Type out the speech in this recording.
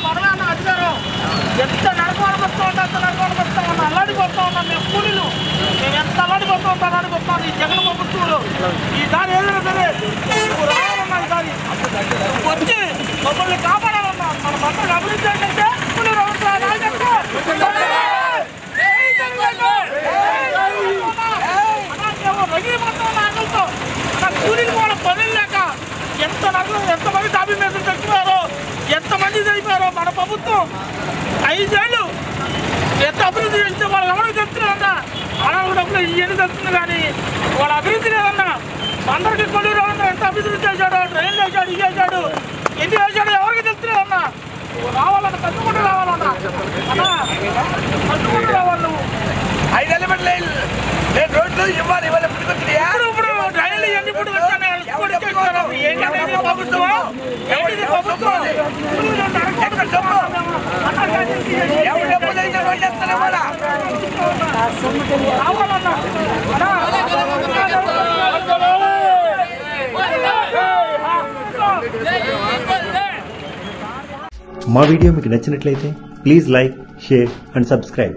మనమే అధికారం ఎంత నడపబడుతూ ఉన్నా అంత నడపబడుతూ ఉన్నా అల్లాడిపోతా ఉన్నాం మేము కూలీలు మేము ఎంత అల్లాడిపోతూ ఉంటాం అల్లాడిపోతాం ఈ జగన్ ప్రభుత్వంలో ఈసారి ఏదైనా సరే రావాలన్నా ఈసారి వచ్చి మమ్మల్ని కాపాడాలన్నా మన పంటకు అభివృద్ధి ఏంటంటే కూలీ నాయకులతో కూలీలు కూడా పనులు లేక ఎంతమంది డాబీ మీద చచ్చిపోయారో ఎంతమంది చనిపోయారో మన ప్రభుత్వం 5 ఏళ్ళు ఎంత అభివృద్ధి చేస్తే వాళ్ళు ఎవరికి చెప్తున్నారన్నా అడవుల డబ్బులు ఇవన్నీ చెప్తుంది కానీ వాళ్ళ అభివృద్ధి లేదన్నా అందరికీ కొలు రావన్నా ఎంత అభివృద్ధి చేశాడో ట్రైన్లు వేసాడు ఇవి వేసాడు ఎన్ని వేసాడో ఎవరికి చెప్తున్నారన్నా రావాలన్నా కట్టుకుంటూ రావాలన్నా అన్నా కట్టుకుంటూ రావాలి నువ్వు 5 ఏళ్ళ నేను రోడ్లు ఇవ్వాలి ఇవాళ ఇప్పుడు ట్రైన్లు ఇవన్నీ ఇప్పుడు ఏంటనేది ప్రభుత్వం ఏంటిది ప్రభుత్వం మా వీడియో మీకు నచ్చినట్లయితే please like, share and subscribe.